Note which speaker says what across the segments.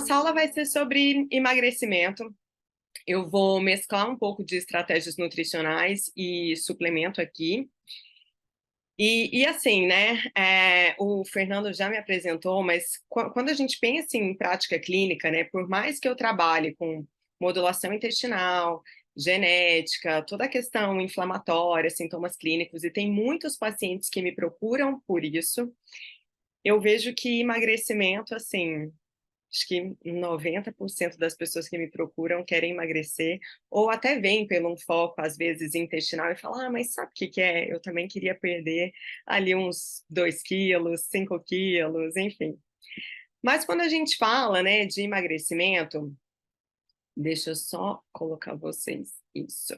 Speaker 1: nossa aula vai ser sobre emagrecimento. Eu vou mesclar um pouco de estratégias nutricionais e suplemento aqui. E assim, né, o Fernando já me apresentou, mas quando a gente pensa em prática clínica, né, por mais que eu trabalhe com modulação intestinal, genética, toda a questão inflamatória, sintomas clínicos, e tem muitos pacientes que me procuram por isso, eu vejo que emagrecimento, assim, acho que 90% das pessoas que me procuram querem emagrecer, ou até vêm pelo um foco, às vezes, intestinal e falam: "Ah, mas sabe o que que é? Eu também queria perder ali uns 2 quilos, 5 quilos", enfim. Mas quando a gente fala, né, de emagrecimento, deixa eu só colocar vocês isso.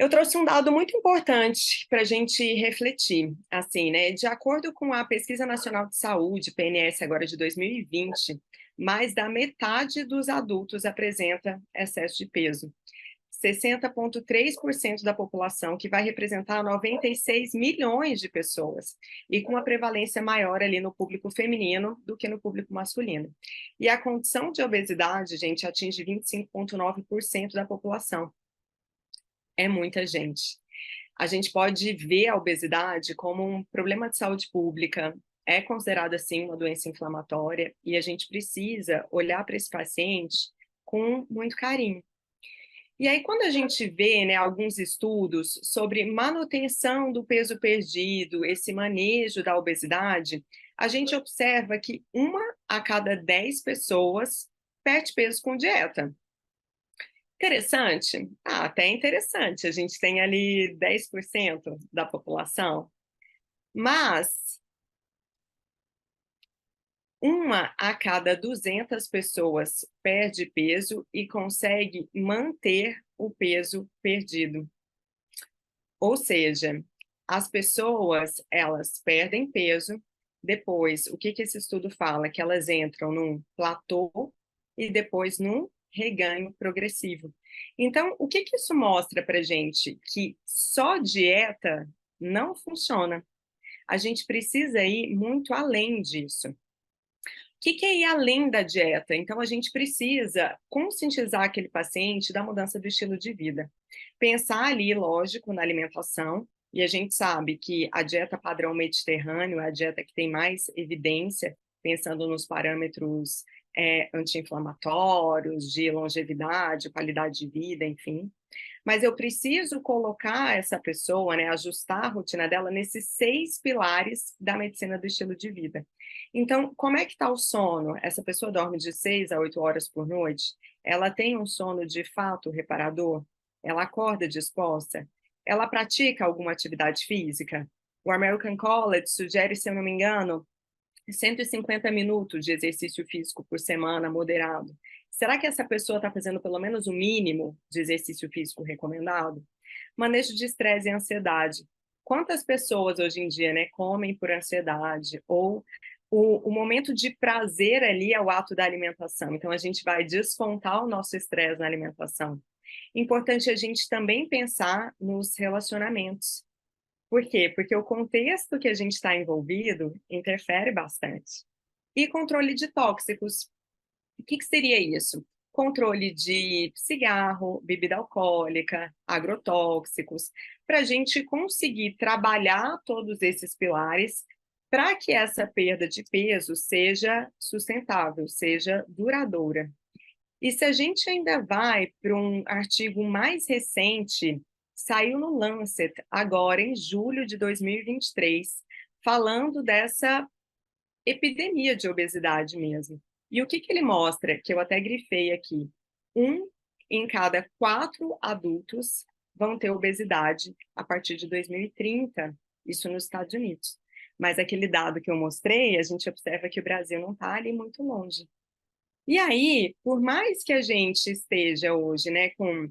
Speaker 1: Eu trouxe um dado muito importante para a gente refletir, assim, né? De acordo com a Pesquisa Nacional de Saúde, PNS, agora de 2020, mais da metade dos adultos apresenta excesso de peso. 60,3% da população, que vai representar 96 milhões de pessoas, e com uma prevalência maior ali no público feminino do que no público masculino. E a condição de obesidade, gente, atinge 25,9% da população. É muita gente. A gente pode ver a obesidade como um problema de saúde pública, é considerada, assim, uma doença inflamatória, e a gente precisa olhar para esse paciente com muito carinho. E aí, quando a gente vê, né, alguns estudos sobre manutenção do peso perdido, esse manejo da obesidade, a gente observa que 1 a cada 10 pessoas perde peso com dieta. Interessante? Ah, até interessante, a gente tem ali 10% da população, mas 1 a cada 200 pessoas perde peso e consegue manter o peso perdido. Ou seja, as pessoas, elas perdem peso, depois, o que que esse estudo fala? Que elas entram num platô e depois num reganho progressivo. Então, o que que isso mostra pra gente? Que só dieta não funciona. A gente precisa ir muito além disso. O que que é ir além da dieta? Então, a gente precisa conscientizar aquele paciente da mudança do estilo de vida. Pensar ali, lógico, na alimentação, e a gente sabe que a dieta padrão mediterrâneo é a dieta que tem mais evidência, pensando nos parâmetros anti-inflamatórios, de longevidade, qualidade de vida, enfim. Mas eu preciso colocar essa pessoa, né, ajustar a rotina dela nesses 6 pilares da medicina do estilo de vida. Então, como é que está o sono? Essa pessoa dorme de 6 a 8 horas por noite? Ela tem um sono de fato reparador? Ela acorda disposta? Ela pratica alguma atividade física? O American College sugere, se eu não me engano, 150 minutos de exercício físico por semana, moderado. Será que essa pessoa está fazendo pelo menos o mínimo de exercício físico recomendado? Manejo de estresse e ansiedade. Quantas pessoas hoje em dia, né, comem por ansiedade? Ou o momento de prazer ali é o ato da alimentação. Então, a gente vai descontar o nosso estresse na alimentação. Importante a gente também pensar nos relacionamentos. Por quê? Porque o contexto que a gente está envolvido interfere bastante. E controle de tóxicos. O que que seria isso? Controle de cigarro, bebida alcoólica, agrotóxicos, para a gente conseguir trabalhar todos esses pilares para que essa perda de peso seja sustentável, seja duradoura. E se a gente ainda vai para um artigo mais recente, saiu no Lancet, agora em julho de 2023, falando dessa epidemia de obesidade mesmo. E o que que ele mostra? Que eu até grifei aqui. 1 em cada 4 adultos vão ter obesidade a partir de 2030, isso nos Estados Unidos. Mas aquele dado que eu mostrei, a gente observa que o Brasil não está ali muito longe. E aí, por mais que a gente esteja hoje, né, com,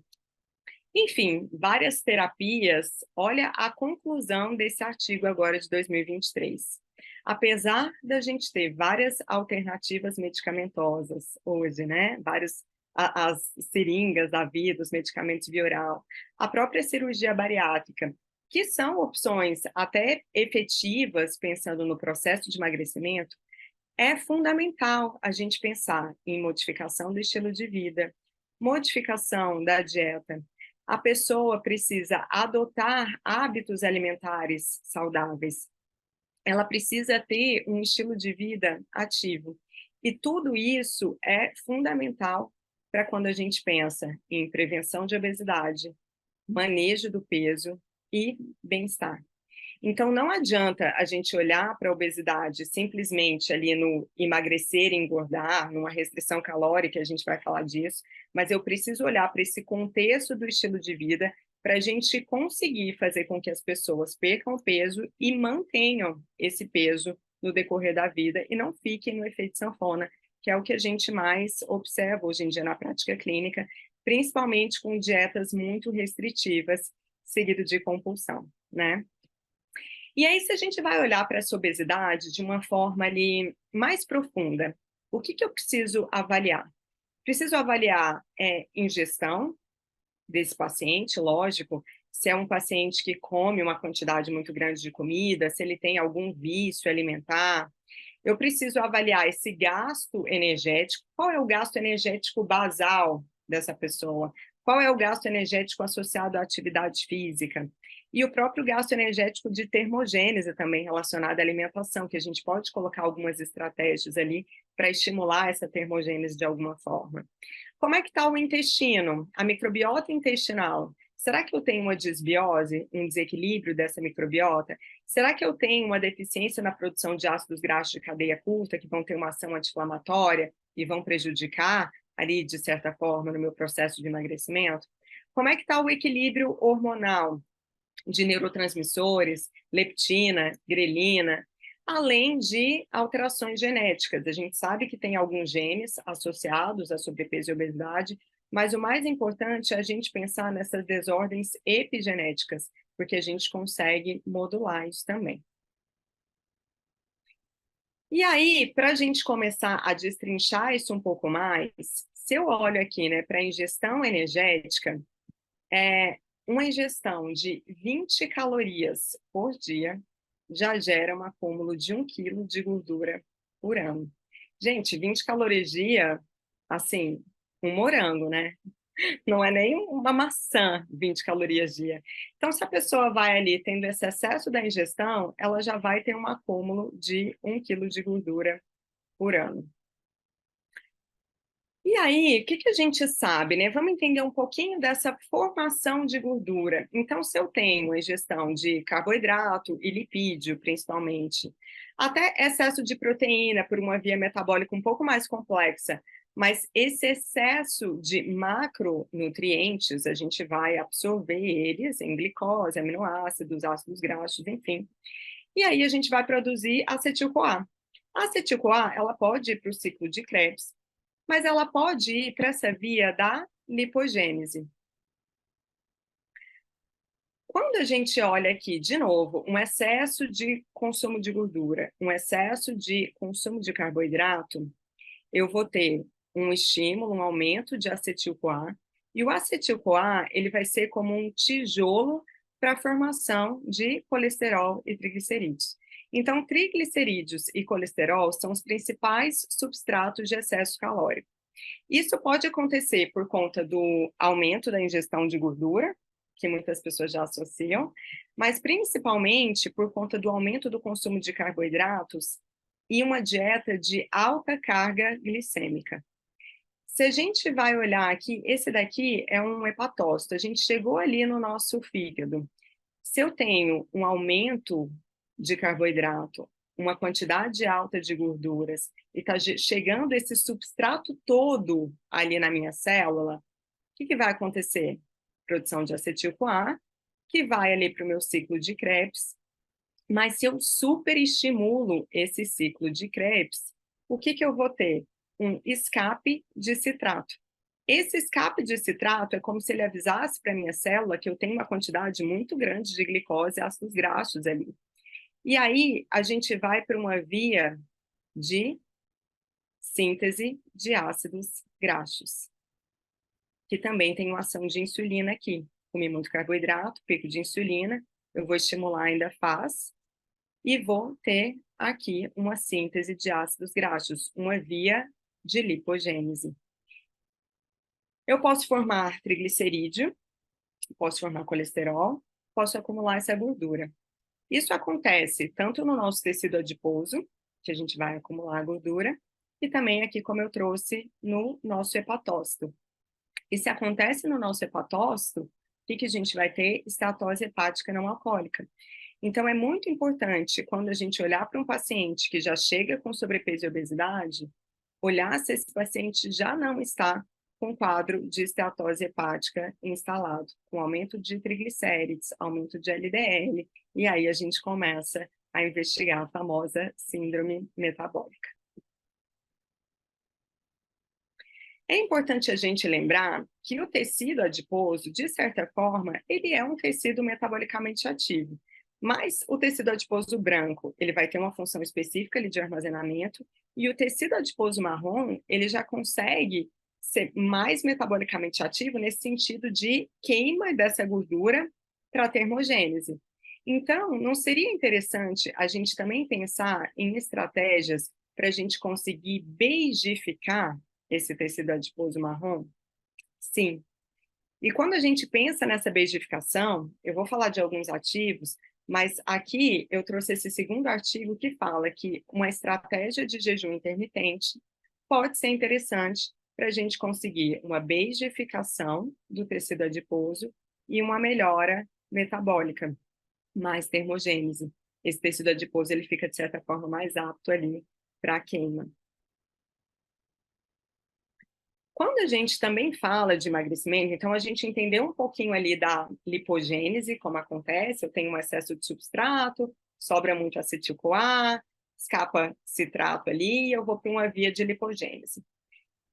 Speaker 1: enfim, várias terapias, olha a conclusão desse artigo agora de 2023. Apesar da gente ter várias alternativas medicamentosas hoje, né, as seringas da vida, os medicamentos via oral, a própria cirurgia bariátrica, que são opções até efetivas, pensando no processo de emagrecimento, é fundamental a gente pensar em modificação do estilo de vida, modificação da dieta. A pessoa precisa adotar hábitos alimentares saudáveis. Ela precisa ter um estilo de vida ativo. E tudo isso é fundamental para quando a gente pensa em prevenção de obesidade, manejo do peso e bem-estar. Então, não adianta a gente olhar para a obesidade simplesmente ali no emagrecer e engordar, numa restrição calórica, a gente vai falar disso, mas eu preciso olhar para esse contexto do estilo de vida para a gente conseguir fazer com que as pessoas percam peso e mantenham esse peso no decorrer da vida e não fiquem no efeito sanfona, que é o que a gente mais observa hoje em dia na prática clínica, principalmente com dietas muito restritivas, seguido de compulsão, né? E aí, se a gente vai olhar para essa obesidade de uma forma ali mais profunda, o que eu preciso avaliar? Preciso avaliar ingestão desse paciente, lógico, se é um paciente que come uma quantidade muito grande de comida, se ele tem algum vício alimentar. Eu preciso avaliar esse gasto energético, qual é o gasto energético basal dessa pessoa? Qual é o gasto energético associado à atividade física? E o próprio gasto energético de termogênese também relacionado à alimentação, que a gente pode colocar algumas estratégias ali para estimular essa termogênese de alguma forma. Como é que está o intestino? A microbiota intestinal. Será que eu tenho uma desbiose, um desequilíbrio dessa microbiota? Será que eu tenho uma deficiência na produção de ácidos graxos de cadeia curta, que vão ter uma ação anti-inflamatória e vão prejudicar ali, de certa forma, no meu processo de emagrecimento? Como é que está o equilíbrio hormonal de neurotransmissores, leptina, grelina, além de alterações genéticas? A gente sabe que tem alguns genes associados a sobrepeso e obesidade, mas o mais importante é a gente pensar nessas desordens epigenéticas, porque a gente consegue modular isso também. E aí, para a gente começar a destrinchar isso um pouco mais, se eu olho aqui, né, para a ingestão energética, uma ingestão de 20 calorias por dia já gera um acúmulo de 1 quilo de gordura por ano. Gente, 20 calorias dia, assim, um morango, né? Não é nem uma maçã, 20 calorias dia. Então, se a pessoa vai ali tendo esse excesso da ingestão, ela já vai ter um acúmulo de 1 quilo de gordura por ano. E aí, o que a gente sabe, né? Vamos entender um pouquinho dessa formação de gordura. Então, se eu tenho a ingestão de carboidrato e lipídio, principalmente, até excesso de proteína por uma via metabólica um pouco mais complexa, mas esse excesso de macronutrientes, a gente vai absorver eles em glicose, aminoácidos, ácidos graxos, enfim. E aí a gente vai produzir acetil-CoA. A acetil-CoA, ela pode ir para o ciclo de Krebs, mas ela pode ir para essa via da lipogênese. Quando a gente olha aqui, de novo, um excesso de consumo de gordura, um excesso de consumo de carboidrato, eu vou ter um estímulo, um aumento de acetil-CoA, e o acetil-CoA, ele vai ser como um tijolo para a formação de colesterol e triglicerídeos. Então, triglicerídeos e colesterol são os principais substratos de excesso calórico. Isso pode acontecer por conta do aumento da ingestão de gordura, que muitas pessoas já associam, mas principalmente por conta do aumento do consumo de carboidratos e uma dieta de alta carga glicêmica. Se a gente vai olhar aqui, esse daqui é um hepatócito, a gente chegou ali no nosso fígado. Se eu tenho um aumento de carboidrato, uma quantidade alta de gorduras, e está chegando esse substrato todo ali na minha célula, o que vai acontecer? Produção de acetil-CoA, que vai ali para o meu ciclo de Krebs, mas se eu superestimulo esse ciclo de Krebs, o que eu vou ter? Um escape de citrato. Esse escape de citrato é como se ele avisasse para a minha célula que eu tenho uma quantidade muito grande de glicose e ácidos graxos ali. E aí a gente vai para uma via de síntese de ácidos graxos, que também tem uma ação de insulina aqui. Comi muito carboidrato, pico de insulina, eu vou estimular ainda faz, e vou ter aqui uma síntese de ácidos graxos, uma via de lipogênese. Eu posso formar triglicerídeo, posso formar colesterol, posso acumular essa gordura. Isso acontece tanto no nosso tecido adiposo, que a gente vai acumular gordura, e também aqui, como eu trouxe, no nosso hepatócito. E se acontece no nosso hepatócito, o que a gente vai ter? Esteatose hepática não alcoólica. Então, é muito importante, quando a gente olhar para um paciente que já chega com sobrepeso e obesidade, olhar se esse paciente já não está com quadro de esteatose hepática instalado, com aumento de triglicérides, aumento de LDL, e aí a gente começa a investigar a famosa síndrome metabólica. É importante a gente lembrar que o tecido adiposo, de certa forma, ele é um tecido metabolicamente ativo. Mas o tecido adiposo branco, ele vai ter uma função específica ali de armazenamento, e o tecido adiposo marrom, ele já consegue ser mais metabolicamente ativo nesse sentido de queima dessa gordura para termogênese. Então, não seria interessante a gente também pensar em estratégias para a gente conseguir beijificar esse tecido adiposo marrom? Sim. E quando a gente pensa nessa beijificação, eu vou falar de alguns ativos, mas aqui eu trouxe esse segundo artigo que fala que uma estratégia de jejum intermitente pode ser interessante para a gente conseguir uma beijificação do tecido adiposo e uma melhora metabólica, mais termogênese. Esse tecido adiposo ele fica, de certa forma, mais apto ali para a queima. Quando a gente também fala de emagrecimento, então a gente entendeu um pouquinho ali da lipogênese, como acontece, eu tenho um excesso de substrato, sobra muito acetil-CoA, escapa citrato ali, e eu vou para uma via de lipogênese.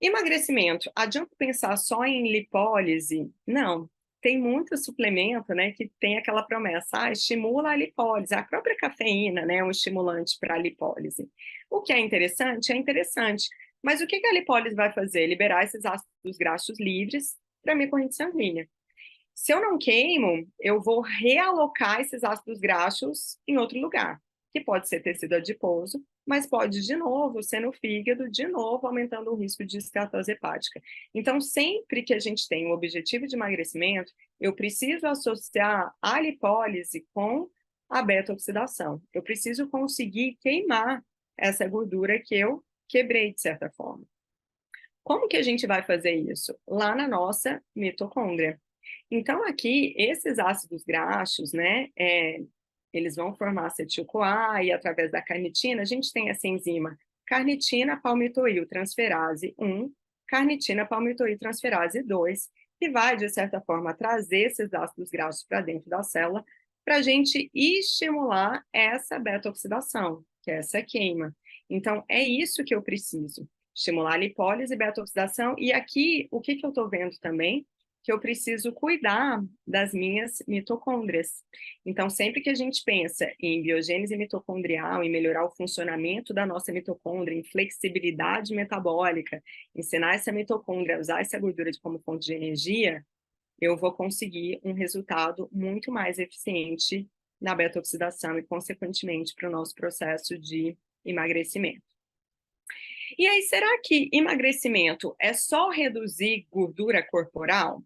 Speaker 1: Emagrecimento, adianta pensar só em lipólise? Não. Tem muito suplemento, né, que tem aquela promessa, estimula a lipólise. A própria cafeína, né, é um estimulante para a lipólise. O que é interessante. Mas o que a lipólise vai fazer? Liberar esses ácidos graxos livres para a minha corrente sanguínea. Se eu não queimo, eu vou realocar esses ácidos graxos em outro lugar, que pode ser tecido adiposo, mas pode, de novo, ser no fígado, de novo, aumentando o risco de esteatose hepática. Então, sempre que a gente tem um objetivo de emagrecimento, eu preciso associar a lipólise com a beta-oxidação. Eu preciso conseguir queimar essa gordura que eu quebrei, de certa forma. Como que a gente vai fazer isso? Lá na nossa mitocôndria. Então, aqui, esses ácidos graxos, né, eles vão formar acetil-CoA e através da carnitina, a gente tem essa enzima carnitina palmitoil transferase 1, carnitina palmitoil transferase 2, que vai, de certa forma, trazer esses ácidos graxos para dentro da célula, para a gente estimular essa beta-oxidação, que é essa queima. Então, é isso que eu preciso, estimular a lipólise e beta-oxidação, e aqui, o que eu estou vendo também, que eu preciso cuidar das minhas mitocôndrias. Então, sempre que a gente pensa em biogênese mitocondrial, em melhorar o funcionamento da nossa mitocôndria, em flexibilidade metabólica, ensinar essa mitocôndria a usar essa gordura como fonte de energia, eu vou conseguir um resultado muito mais eficiente na beta-oxidação e, consequentemente, para o nosso processo de emagrecimento. E aí, será que emagrecimento é só reduzir gordura corporal?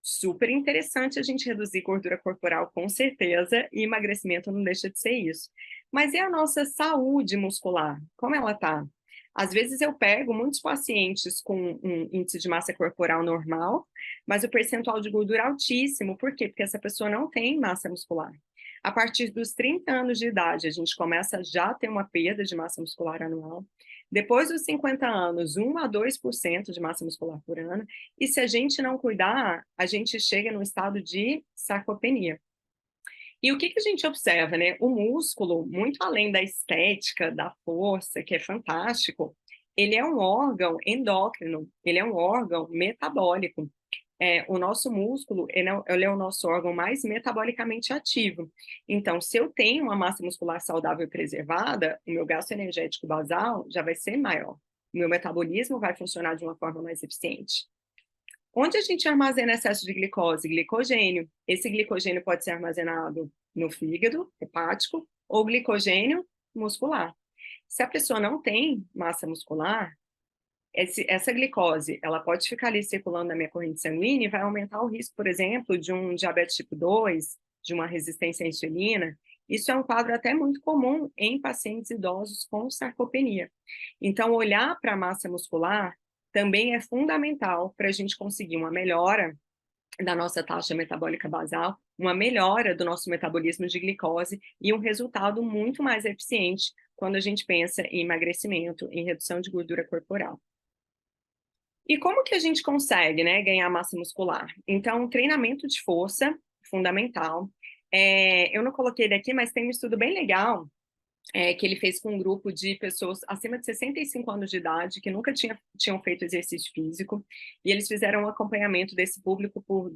Speaker 1: Super interessante a gente reduzir gordura corporal, com certeza, e emagrecimento não deixa de ser isso. Mas e a nossa saúde muscular? Como ela tá? Às vezes eu pego muitos pacientes com um índice de massa corporal normal, mas o percentual de gordura altíssimo. Por quê? Porque essa pessoa não tem massa muscular. A partir dos 30 anos de idade, a gente começa já a ter uma perda de massa muscular anual. Depois dos 50 anos, 1 a 2% de massa muscular por ano. E se a gente não cuidar, a gente chega num estado de sarcopenia. E o que a gente observa, né? O músculo, muito além da estética, da força, que é fantástico, ele é um órgão endócrino, ele é um órgão metabólico. O nosso músculo, ele é o nosso órgão mais metabolicamente ativo. Então, se eu tenho uma massa muscular saudável e preservada, o meu gasto energético basal já vai ser maior. O meu metabolismo vai funcionar de uma forma mais eficiente. Onde a gente armazena excesso de glicose? Glicogênio. Esse glicogênio pode ser armazenado no fígado hepático ou glicogênio muscular. Se a pessoa não tem massa muscular, essa glicose, ela pode ficar ali circulando na minha corrente sanguínea e vai aumentar o risco, por exemplo, de um diabetes tipo 2, de uma resistência à insulina. Isso é um quadro até muito comum em pacientes idosos com sarcopenia. Então, olhar para a massa muscular também é fundamental para a gente conseguir uma melhora da nossa taxa metabólica basal, uma melhora do nosso metabolismo de glicose e um resultado muito mais eficiente quando a gente pensa em emagrecimento, em redução de gordura corporal. E como que a gente consegue, né, ganhar massa muscular? Então, treinamento de força, fundamental. Eu não coloquei ele aqui, mas tem um estudo bem legal que ele fez com um grupo de pessoas acima de 65 anos de idade que nunca tinham feito exercício físico, e eles fizeram um acompanhamento desse público por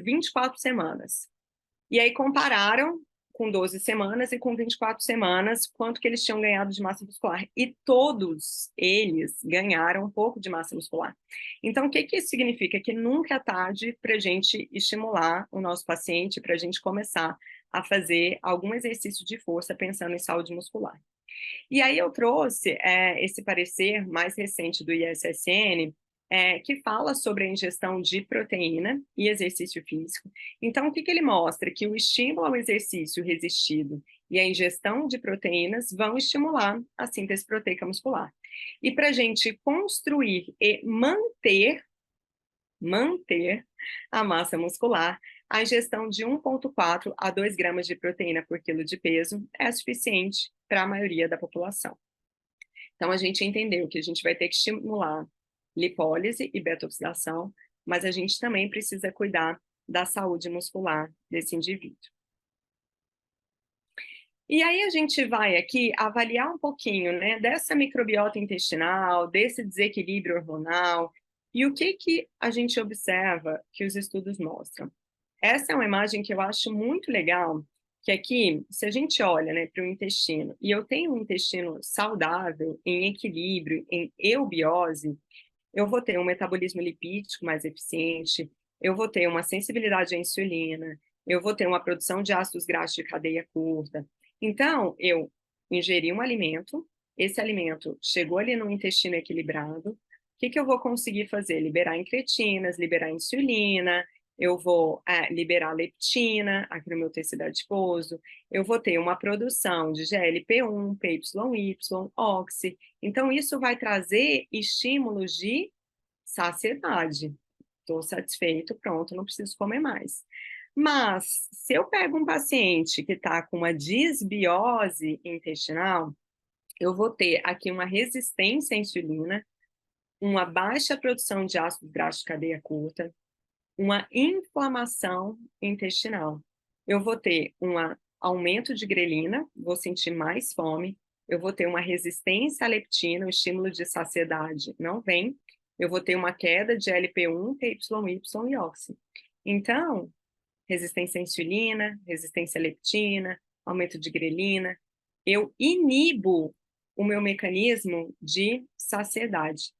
Speaker 1: 24 semanas. E aí compararam com 12 semanas e com 24 semanas quanto que eles tinham ganhado de massa muscular. E todos eles ganharam um pouco de massa muscular. Então, o que que isso significa? Que nunca é tarde para a gente estimular o nosso paciente, para a gente começar a fazer algum exercício de força pensando em saúde muscular. E aí eu trouxe esse parecer mais recente do ISSN, que fala sobre a ingestão de proteína e exercício físico. Então, o que que ele mostra? Que o estímulo ao exercício resistido e a ingestão de proteínas vão estimular a síntese proteica muscular. E para a gente construir e manter a massa muscular, a ingestão de 1,4 a 2 gramas de proteína por quilo de peso é suficiente para a maioria da população. Então, a gente entendeu que a gente vai ter que estimular lipólise e beta-oxidação, mas a gente também precisa cuidar da saúde muscular desse indivíduo. E aí a gente vai aqui avaliar um pouquinho, né, dessa microbiota intestinal, desse desequilíbrio hormonal, e o que que a gente observa que os estudos mostram. Essa é uma imagem que eu acho muito legal, que aqui, se a gente olha, né, para o intestino, e eu tenho um intestino saudável, em equilíbrio, em eubiose, eu vou ter um metabolismo lipídico mais eficiente, eu vou ter uma sensibilidade à insulina, eu vou ter uma produção de ácidos graxos de cadeia curta. Então, eu ingeri um alimento, esse alimento chegou ali no intestino equilibrado, o que que eu vou conseguir fazer? Liberar incretinas, liberar insulina, eu vou liberar leptina aqui no meu tecido adiposo, eu vou ter uma produção de GLP-1, PYY, OXI. Então, isso vai trazer estímulos de saciedade. Estou satisfeito, pronto, não preciso comer mais. Mas, se eu pego um paciente que está com uma disbiose intestinal, eu vou ter aqui uma resistência à insulina, uma baixa produção de ácidos graxos de cadeia curta, uma inflamação intestinal. Eu vou ter um aumento de grelina, vou sentir mais fome, eu vou ter uma resistência à leptina, o estímulo de saciedade não vem, eu vou ter uma queda de LP1, PYY e OXI. Então, resistência à insulina, resistência à leptina, aumento de grelina, eu inibo o meu mecanismo de saciedade.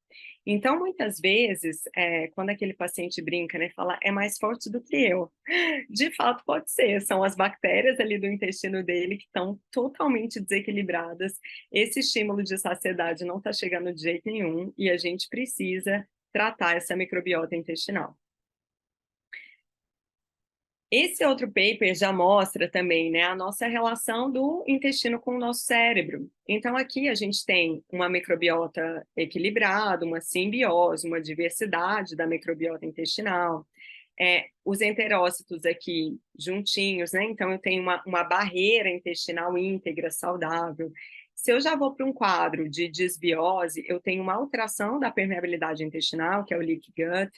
Speaker 1: Então, muitas vezes, quando aquele paciente brinca, né, fala, é mais forte do que eu. De fato, pode ser, são as bactérias ali do intestino dele que estão totalmente desequilibradas. Esse estímulo de saciedade não está chegando de jeito nenhum e a gente precisa tratar essa microbiota intestinal. Esse outro paper já mostra também, né, a nossa relação do intestino com o nosso cérebro. Então, aqui a gente tem uma microbiota equilibrada, uma simbiose, uma diversidade da microbiota intestinal. Os enterócitos aqui juntinhos, né? Então, eu tenho uma barreira intestinal íntegra, saudável. Se eu já vou para um quadro de disbiose, eu tenho uma alteração da permeabilidade intestinal, que é o leaky gut,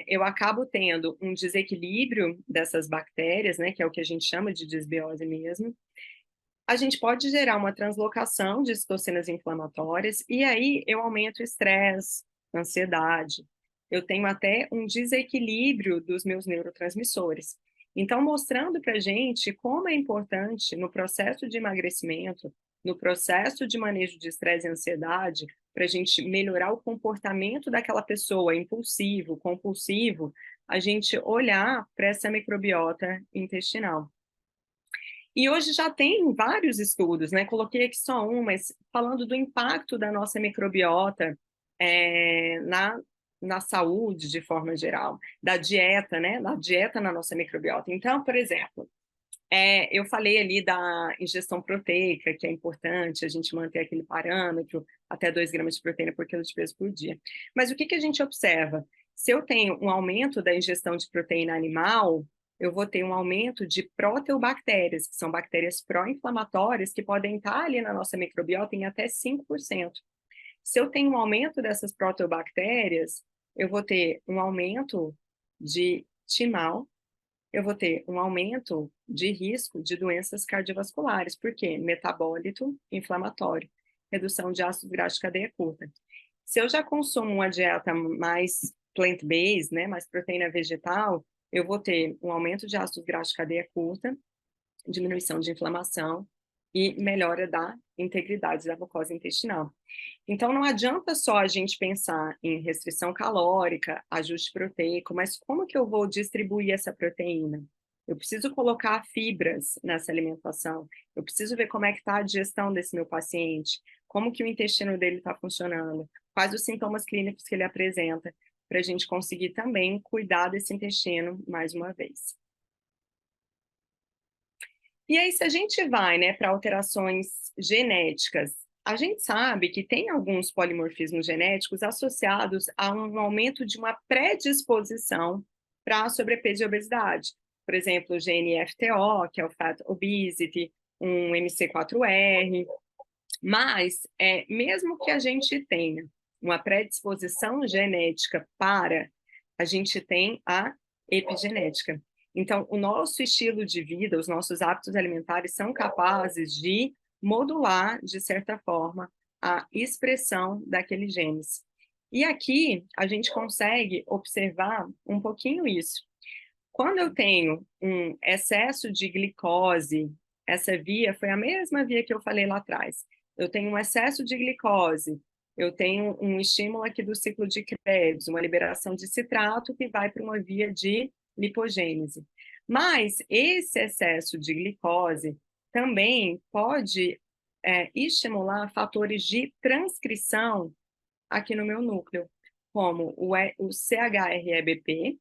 Speaker 1: eu acabo tendo um desequilíbrio dessas bactérias, né, que é o que a gente chama de disbiose mesmo. A gente pode gerar uma translocação de citocinas inflamatórias e aí eu aumento o estresse, ansiedade. Eu tenho até um desequilíbrio dos meus neurotransmissores. Então, mostrando para a gente como é importante no processo de emagrecimento, no processo de manejo de estresse e ansiedade, para a gente melhorar o comportamento daquela pessoa impulsivo, compulsivo, a gente olhar para essa microbiota intestinal. E hoje já tem vários estudos, né? Coloquei aqui só um, mas falando do impacto da nossa microbiota na saúde de forma geral, da dieta, né? Da dieta na nossa microbiota. Então, por exemplo, eu falei ali da ingestão proteica, que é importante a gente manter aquele parâmetro, até 2 gramas de proteína por quilo de peso por dia. Mas o que que a gente observa? Se eu tenho um aumento da ingestão de proteína animal, eu vou ter um aumento de proteobactérias, que são bactérias pró-inflamatórias, que podem estar ali na nossa microbiota em até 5%. Se eu tenho um aumento dessas proteobactérias, eu vou ter um aumento de timal, eu vou ter um aumento de risco de doenças cardiovasculares, porque metabólito inflamatório, redução de ácidos graxos de cadeia curta. Se eu já consumo uma dieta mais plant-based, né, mais proteína vegetal, eu vou ter um aumento de ácidos graxos de cadeia curta, diminuição de inflamação e melhora da integridade da mucosa intestinal. Então, não adianta só a gente pensar em restrição calórica, ajuste proteico, mas como que eu vou distribuir essa proteína? Eu preciso colocar fibras nessa alimentação, eu preciso ver como é que está a digestão desse meu paciente, como que o intestino dele está funcionando, quais os sintomas clínicos que ele apresenta, para a gente conseguir também cuidar desse intestino mais uma vez. E aí, se a gente vai, né, para alterações genéticas, a gente sabe que tem alguns polimorfismos genéticos associados a um aumento de uma predisposição para sobrepeso e obesidade. Por exemplo, o gene FTO, que é o Fat Obesity, um MC4R. Mas, mesmo que a gente tenha uma predisposição genética para, a gente tem a epigenética. Então, o nosso estilo de vida, os nossos hábitos alimentares são capazes de modular, de certa forma, a expressão daqueles genes. E aqui a gente consegue observar um pouquinho isso. Quando eu tenho um excesso de glicose, essa via foi a mesma via que eu falei lá atrás. Eu tenho um excesso de glicose, eu tenho um estímulo aqui do ciclo de Krebs, uma liberação de citrato que vai para uma via de lipogênese. Mas esse excesso de glicose também pode estimular fatores de transcrição aqui no meu núcleo, como o CHREBP,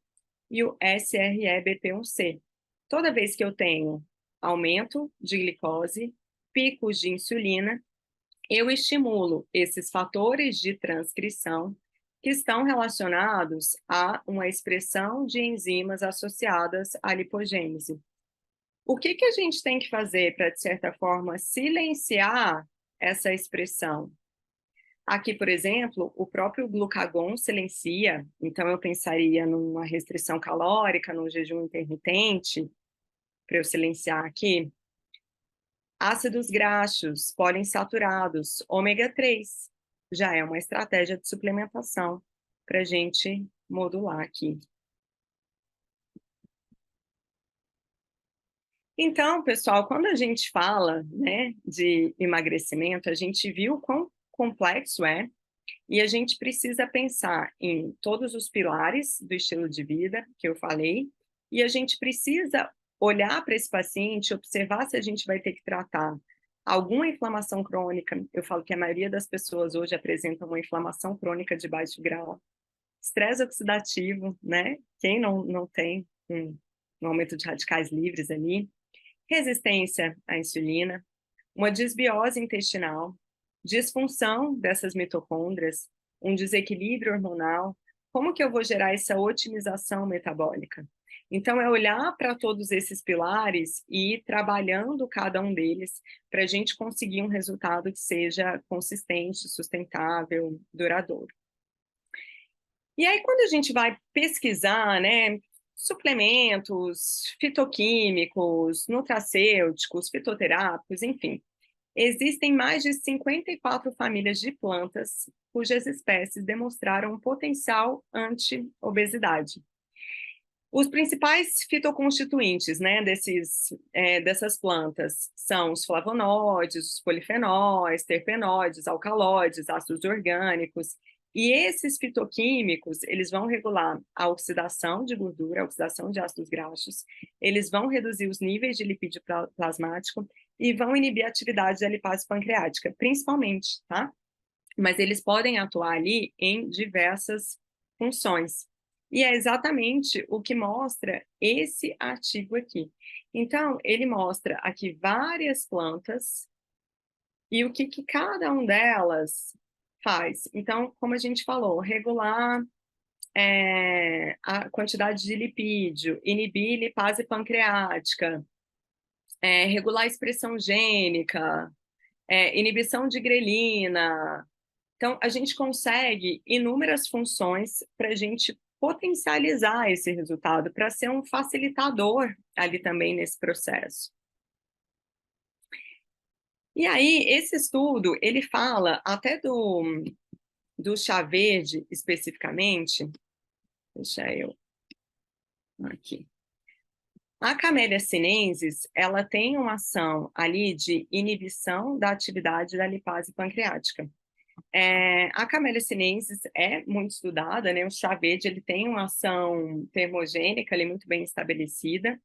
Speaker 1: e o SREBP1C. Toda vez que eu tenho aumento de glicose, picos de insulina, eu estimulo esses fatores de transcrição que estão relacionados a uma expressão de enzimas associadas à lipogênese. O que que a gente tem que fazer para, de certa forma, silenciar essa expressão? Aqui, por exemplo, o próprio glucagon silencia, então eu pensaria numa restrição calórica, num jejum intermitente, para eu silenciar aqui. Ácidos graxos, poliinsaturados, ômega 3, já é uma estratégia de suplementação para a gente modular aqui. Então, pessoal, quando a gente fala, né, de emagrecimento, a gente viu quão complexo é. E a gente precisa pensar em todos os pilares do estilo de vida que eu falei, e a gente precisa olhar para esse paciente, observar se a gente vai ter que tratar alguma inflamação crônica. Eu falo que a maioria das pessoas hoje apresentam uma inflamação crônica de baixo grau, estresse oxidativo, né? Quem não tem um aumento de radicais livres ali, resistência à insulina, uma desbiose intestinal, disfunção dessas mitocôndrias, um desequilíbrio hormonal, como que eu vou gerar essa otimização metabólica? Então, é olhar para todos esses pilares e ir trabalhando cada um deles para a gente conseguir um resultado que seja consistente, sustentável, duradouro. E aí, quando a gente vai pesquisar, né, suplementos, fitoquímicos, nutracêuticos, fitoterápicos, enfim, existem mais de 54 famílias de plantas cujas espécies demonstraram um potencial anti-obesidade. Os principais fitoconstituintes, né, dessas plantas são os flavonoides, os polifenóis, terpenoides, alcaloides, ácidos orgânicos, E esses fitoquímicos, eles vão regular a oxidação de gordura, a oxidação de ácidos graxos, eles vão reduzir os níveis de lipídio plasmático e vão inibir a atividade da lipase pancreática, principalmente, tá? Mas eles podem atuar ali em diversas funções. E é exatamente o que mostra esse artigo aqui. Então, ele mostra aqui várias plantas e o que cada uma delas faz. Então, como a gente falou, regular a quantidade de lipídio, inibir lipase pancreática, regular a expressão gênica, inibição de grelina. Então, a gente consegue inúmeras funções para a gente potencializar esse resultado, para ser um facilitador ali também nesse processo. E aí, esse estudo, ele fala até do chá verde, especificamente. Deixa eu... Aqui. A Camellia sinensis, ela tem uma ação ali de inibição da atividade da lipase pancreática. A Camellia sinensis é muito estudada, né? O chá verde, ele tem uma ação termogênica ali muito bem estabelecida.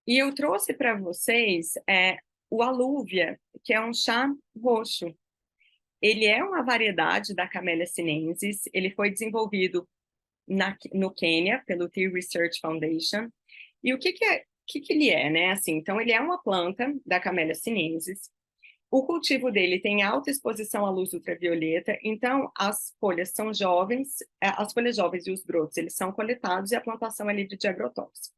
Speaker 1: E eu trouxe para vocês o alúvia, que é um chá roxo. Ele é uma variedade da Camellia sinensis, ele foi desenvolvido no Quênia, pelo Tea Research Foundation. E o que ele é, né? Assim, então, ele é uma planta da Camellia sinensis. O cultivo dele tem alta exposição à luz ultravioleta, então as folhas são jovens, as folhas jovens e os brotos, eles são coletados e a plantação é livre de agrotóxico.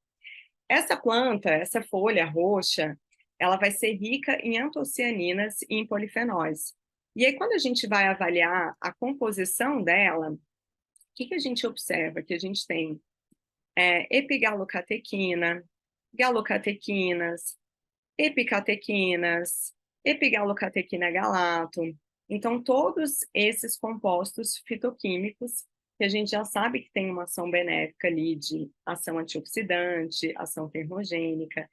Speaker 1: Essa planta, essa folha roxa, ela vai ser rica em antocianinas e em polifenóis. E aí, quando a gente vai avaliar a composição dela, o que a gente observa? Que a gente tem epigalocatequina, galocatequinas, epicatequinas, epigalocatequina galato. Então, todos esses compostos fitoquímicos que a gente já sabe que tem uma ação benéfica ali de ação antioxidante, ação termogênica.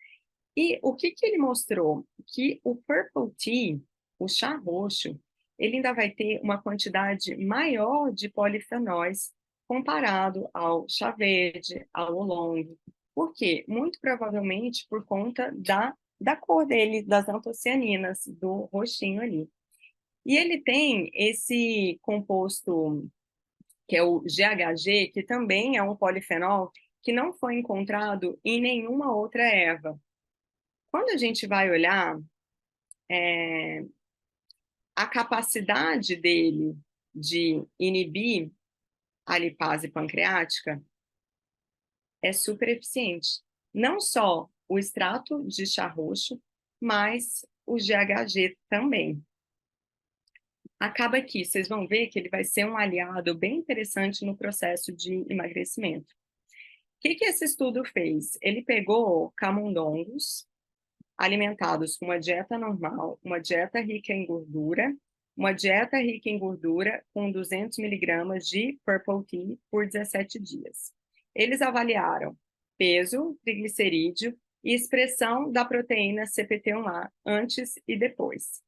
Speaker 1: E o que ele mostrou? Que o Purple Tea, o chá roxo, ele ainda vai ter uma quantidade maior de polifenóis comparado ao chá verde, ao oolong. Por quê? Muito provavelmente por conta da cor dele, das antocianinas, do roxinho ali. E ele tem esse composto, que é o GHG, que também é um polifenol que não foi encontrado em nenhuma outra erva. Quando a gente vai olhar a capacidade dele de inibir a lipase pancreática, é super eficiente. Não só o extrato de chá roxo, mas o GHG também. Acaba que vocês vão ver que ele vai ser um aliado bem interessante no processo de emagrecimento. O que esse estudo fez? Ele pegou camundongos alimentados com uma dieta normal, uma dieta rica em gordura, uma dieta rica em gordura com 200 miligramas de Purple Tea por 17 dias. Eles avaliaram peso, triglicerídeo e expressão da proteína CPT1A antes e depois.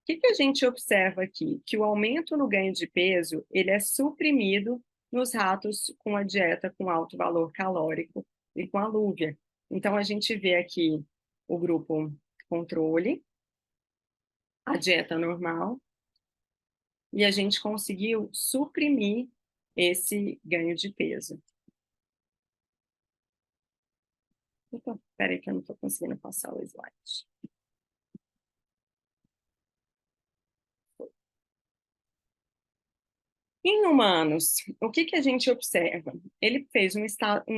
Speaker 1: O que a gente observa aqui? Que o aumento no ganho de peso, ele é suprimido nos ratos com a dieta com alto valor calórico e com alúvia. Então, a gente vê aqui o grupo controle, a dieta normal, e a gente conseguiu suprimir esse ganho de peso. Espera aí que eu não estou conseguindo passar o slide. Em humanos, o que a gente observa? Ele fez um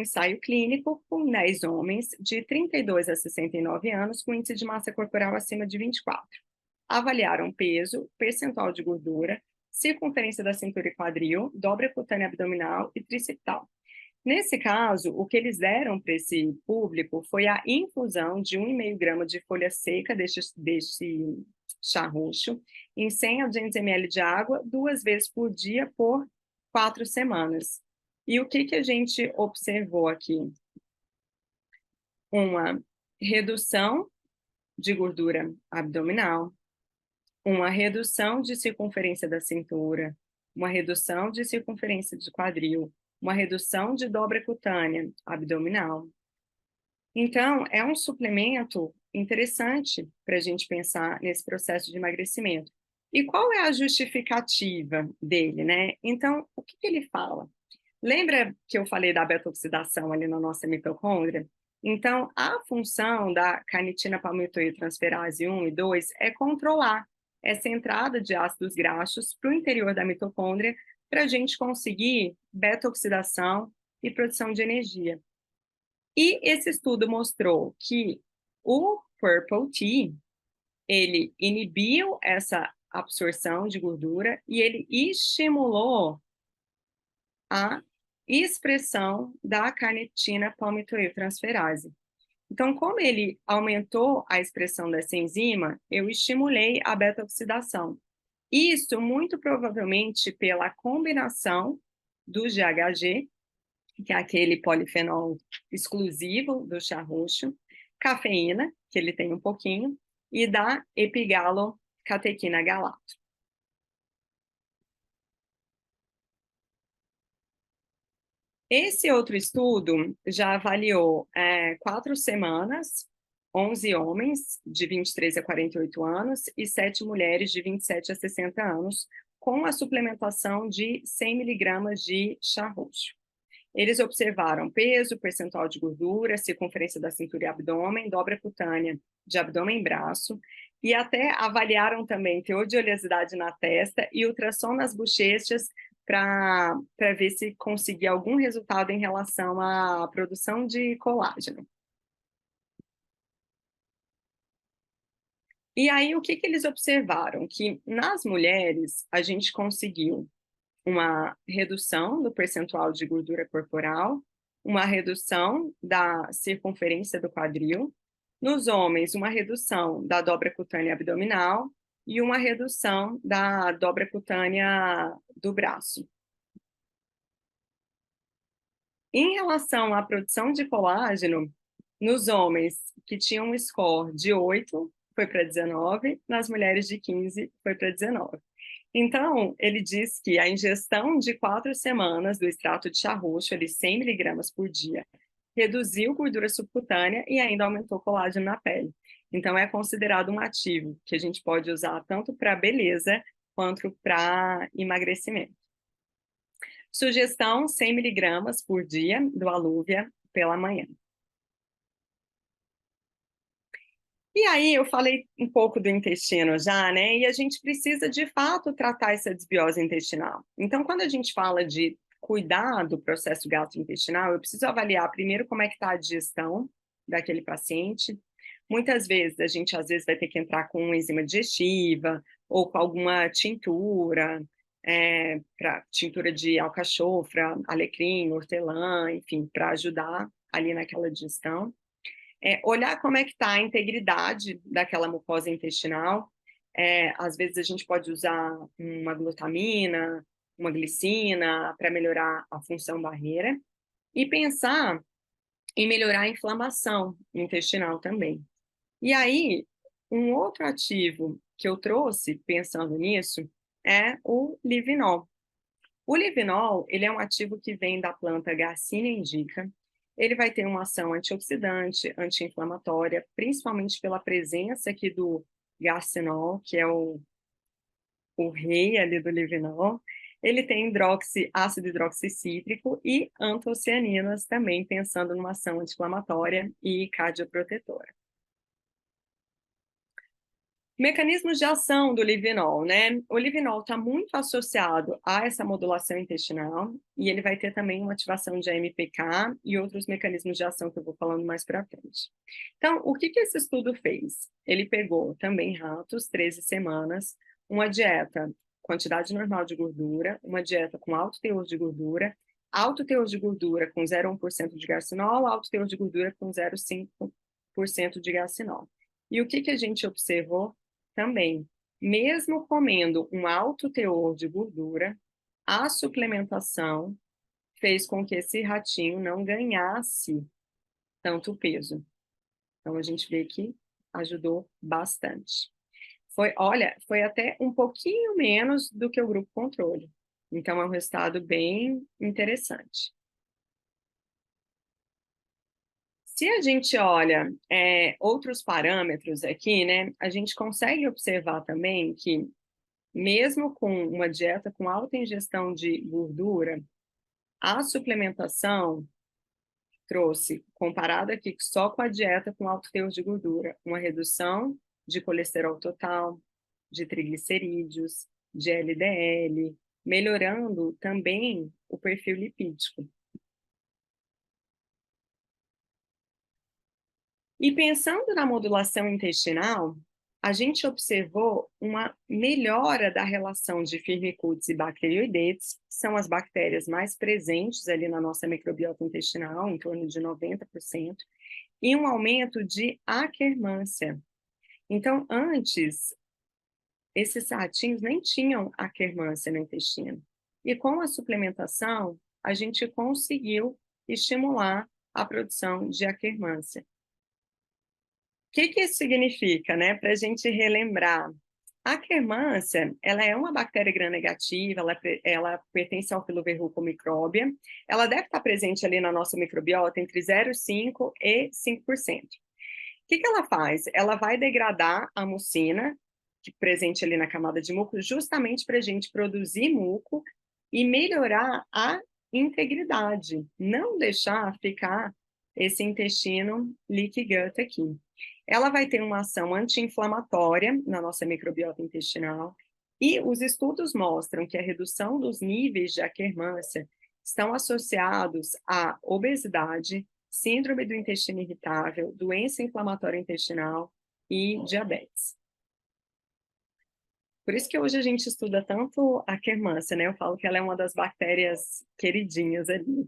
Speaker 1: ensaio clínico com 10 homens de 32 a 69 anos com índice de massa corporal acima de 24. Avaliaram peso, percentual de gordura, circunferência da cintura e quadril, dobra cutânea abdominal e tricipital. Nesse caso, o que eles deram para esse público foi a infusão de 1,5 grama de folha seca deste chá roxo em 100 a 200 ml de água 2 vezes por dia por 4 semanas. E o que a gente observou aqui? Uma redução de gordura abdominal, uma redução de circunferência da cintura, uma redução de circunferência de quadril, uma redução de dobra cutânea abdominal. Então, é um suplemento interessante para a gente pensar nesse processo de emagrecimento. E qual é a justificativa dele, né? Então, o que ele fala? Lembra que eu falei da beta-oxidação ali na nossa mitocôndria? Então, a função da carnitina palmitoiltransferase 1 e 2 é controlar essa entrada de ácidos graxos para o interior da mitocôndria para a gente conseguir beta-oxidação e produção de energia. E esse estudo mostrou que o Purple Tea, ele inibiu essa absorção de gordura e ele estimulou a expressão da carnitina palmitoiltransferase. Então, como ele aumentou a expressão dessa enzima, eu estimulei a beta-oxidação. Isso muito provavelmente pela combinação do GHG, que é aquele polifenol exclusivo do chá roxo, cafeína, que ele tem um pouquinho, e da epigalocatequina galato. Esse outro estudo já avaliou 4 semanas, 11 homens de 23 a 48 anos e 7 mulheres de 27 a 60 anos, com a suplementação de 100 miligramas de chá roxo. Eles observaram peso, percentual de gordura, circunferência da cintura e abdômen, dobra cutânea de abdômen e braço, e até avaliaram também teor de oleosidade na testa e ultrassom nas bochechas para ver se conseguia algum resultado em relação à produção de colágeno. E aí, o que eles observaram? Que nas mulheres, a gente conseguiu uma redução do percentual de gordura corporal, uma redução da circunferência do quadril, nos homens, uma redução da dobra cutânea abdominal e uma redução da dobra cutânea do braço. Em relação à produção de colágeno, nos homens que tinham um score de 8, foi para 19, nas mulheres de 15, foi para 19. Então, ele diz que a ingestão de 4 semanas do extrato de chá roxo, 100 miligramas por dia, reduziu gordura subcutânea e ainda aumentou colágeno na pele. Então, é considerado um ativo que a gente pode usar tanto para beleza quanto para emagrecimento. Sugestão: 100 miligramas por dia do Aluvia pela manhã. E aí, eu falei um pouco do intestino já, né? E a gente precisa, de fato, tratar essa desbiose intestinal. Então, quando a gente fala de cuidar do processo gastrointestinal, eu preciso avaliar primeiro como é que está a digestão daquele paciente. Muitas vezes, a gente às vezes vai ter que entrar com uma enzima digestiva ou com alguma tintura, tintura de alcachofra, alecrim, hortelã, enfim, para ajudar ali naquela digestão. Olhar como é que está a integridade daquela mucosa intestinal. Às vezes a gente pode usar uma glutamina, uma glicina para melhorar a função barreira e pensar em melhorar a inflamação intestinal também. E aí, um outro ativo que eu trouxe pensando nisso é o livinol. O livinol, ele é um ativo que vem da planta Garcinia indica. Ele vai ter uma ação antioxidante, anti-inflamatória, principalmente pela presença aqui do garcinol, que é o rei ali do livinol. Ele tem ácido hidroxicítrico e antocianinas também, pensando numa ação anti-inflamatória e cardioprotetora. Mecanismos de ação do livinol, né? O livinol está muito associado a essa modulação intestinal e ele vai ter também uma ativação de AMPK e outros mecanismos de ação que eu vou falando mais para frente. Então, o que esse estudo fez? Ele pegou também ratos, 13 semanas, uma dieta, quantidade normal de gordura, uma dieta com alto teor de gordura com 0,1% de garcinol, alto teor de gordura com 0,5% de garcinol. E o que a gente observou? Também, mesmo comendo um alto teor de gordura, a suplementação fez com que esse ratinho não ganhasse tanto peso. Então, a gente vê que ajudou bastante. Foi até um pouquinho menos do que o grupo controle. Então é um resultado bem interessante. Se a gente olha, outros parâmetros aqui, né, a gente consegue observar também que, mesmo com uma dieta com alta ingestão de gordura, a suplementação trouxe, comparado aqui só com a dieta com alto teor de gordura, uma redução de colesterol total, de triglicerídeos, de LDL, melhorando também o perfil lipídico. E pensando na modulação intestinal, a gente observou uma melhora da relação de firmicutes e bacteroidetes, que são as bactérias mais presentes ali na nossa microbiota intestinal, em torno de 90%, e um aumento de Akkermansia. Então, antes, esses ratinhos nem tinham Akkermansia no intestino. E com a suplementação, a gente conseguiu estimular a produção de Akkermansia. O que isso significa, né? Para a gente relembrar. A Akkermansia, ela é uma bactéria gram-negativa, ela pertence ao Filoverrucomicróbia. Ela deve estar presente ali na nossa microbiota entre 0,5% e 5%. O que ela faz? Ela vai degradar a mucina, presente ali na camada de muco, justamente para a gente produzir muco e melhorar a integridade, não deixar ficar esse intestino leaky gut aqui. Ela vai ter uma ação anti-inflamatória na nossa microbiota intestinal e os estudos mostram que a redução dos níveis de Akkermansia estão associados à obesidade, síndrome do intestino irritável, doença inflamatória intestinal e diabetes. Por isso que hoje a gente estuda tanto a Akkermansia, né? Eu falo que ela é uma das bactérias queridinhas ali.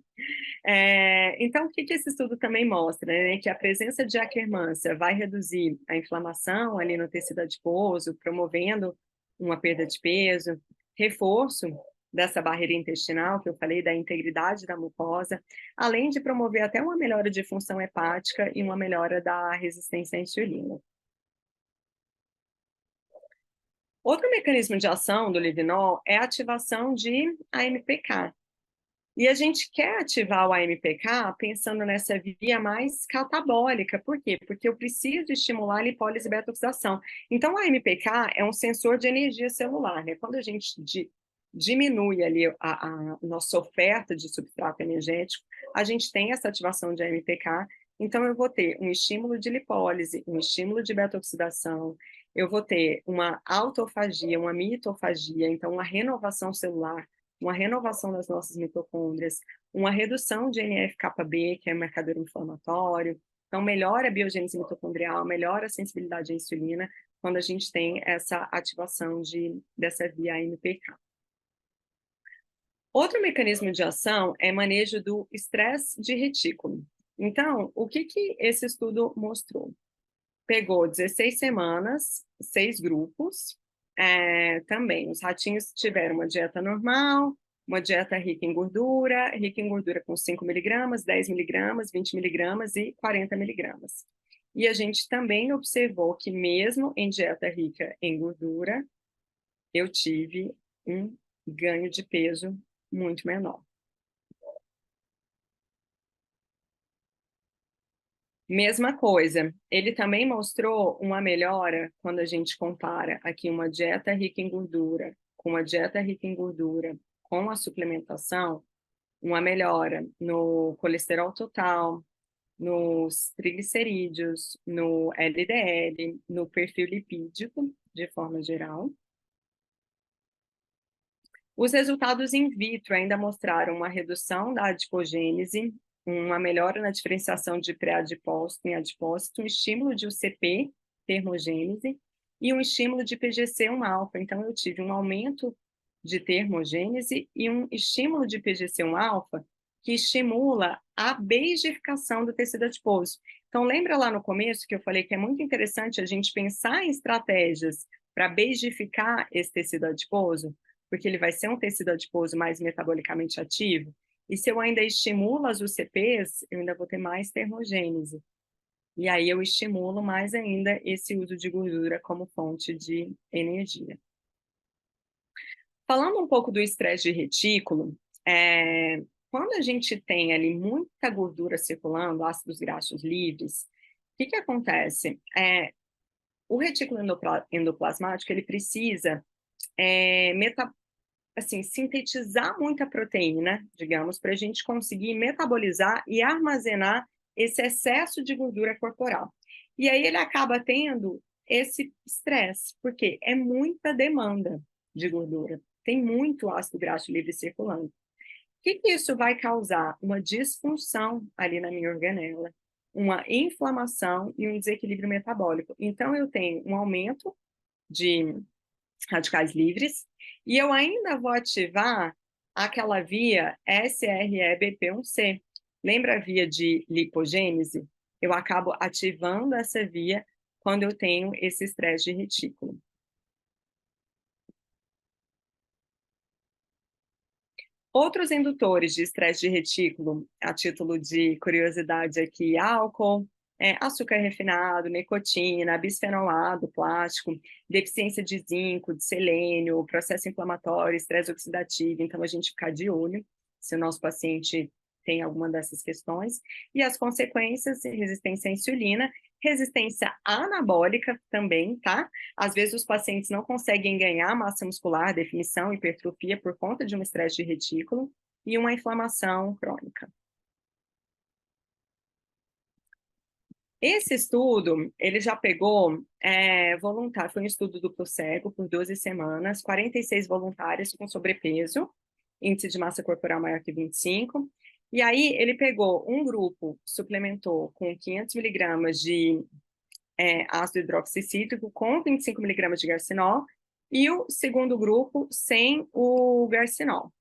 Speaker 1: Então, o que esse estudo também mostra? Né? Que a presença de Akkermansia vai reduzir a inflamação ali no tecido adiposo, promovendo uma perda de peso, reforço dessa barreira intestinal, que eu falei, da integridade da mucosa, além de promover até uma melhora de função hepática e uma melhora da resistência à insulina. Outro mecanismo de ação do Livinol é a ativação de AMPK. E a gente quer ativar o AMPK pensando nessa via mais catabólica. Por quê? Porque eu preciso estimular a lipólise e beta-oxidação. Então, o AMPK é um sensor de energia celular, né? Quando a gente diminui ali a nossa oferta de substrato energético, a gente tem essa ativação de AMPK. Então, eu vou ter um estímulo de lipólise, um estímulo de beta-oxidação, eu vou ter uma autofagia, uma mitofagia, então uma renovação celular, uma renovação das nossas mitocôndrias, uma redução de NF-κB, que é marcador inflamatório, então melhora a biogênese mitocondrial, melhora a sensibilidade à insulina, quando a gente tem essa ativação dessa via AMPK. Outro mecanismo de ação é manejo do estresse de retículo. Então, o que esse estudo mostrou? Pegou 16 semanas, 6 grupos. Também, os ratinhos tiveram uma dieta normal, uma dieta rica em gordura com 5 miligramas, 10 miligramas, 20 miligramas e 40 miligramas. E a gente também observou que mesmo em dieta rica em gordura, eu tive um ganho de peso muito menor. Mesma coisa, ele também mostrou uma melhora quando a gente compara aqui uma dieta rica em gordura com uma dieta rica em gordura com a suplementação, uma melhora no colesterol total, nos triglicerídeos, no LDL, no perfil lipídico, de forma geral. Os resultados in vitro ainda mostraram uma redução da adipogênese, uma melhora na diferenciação de pré-adipócito em adipócito, um estímulo de UCP, termogênese, e um estímulo de PGC1-alfa. Então, eu tive um aumento de termogênese e um estímulo de PGC1-alfa que estimula a beigificação do tecido adiposo. Então, lembra lá no começo que eu falei que é muito interessante a gente pensar em estratégias para beigificar esse tecido adiposo? Porque ele vai ser um tecido adiposo mais metabolicamente ativo, e se eu ainda estimulo as UCPs, eu ainda vou ter mais termogênese. E aí eu estimulo mais ainda esse uso de gordura como fonte de energia. Falando um pouco do estresse de retículo, quando a gente tem ali muita gordura circulando, ácidos graxos livres, o que que acontece? O retículo endoplasmático, ele precisa, assim, sintetizar muita proteína, digamos, para a gente conseguir metabolizar e armazenar esse excesso de gordura corporal. E aí ele acaba tendo esse estresse, porque é muita demanda de gordura, tem muito ácido graxo livre circulando. O que que isso vai causar? Uma disfunção ali na minha organela, uma inflamação e um desequilíbrio metabólico. Então eu tenho um aumento de radicais livres, e eu ainda vou ativar aquela via SREBP1C. Lembra a via de lipogênese? Eu acabo ativando essa via quando eu tenho esse estresse de retículo. Outros indutores de estresse de retículo, a título de curiosidade aqui, álcool, açúcar refinado, nicotina, bisfenolado, plástico, deficiência de zinco, de selênio, processo inflamatório, estresse oxidativo. Então, a gente ficar de olho se o nosso paciente tem alguma dessas questões. E as consequências, resistência à insulina, resistência anabólica também, tá? Às vezes os pacientes não conseguem ganhar massa muscular, definição, hipertrofia por conta de um estresse de retículo e uma inflamação crônica. Esse estudo, ele já pegou voluntário, foi um estudo duplo cego por 12 semanas, 46 voluntários com sobrepeso, índice de massa corporal maior que 25, e aí ele pegou um grupo, suplementou com 500 miligramas de ácido hidroxicítrico com 25 miligramas de garcinol, e o segundo grupo sem o garcinol.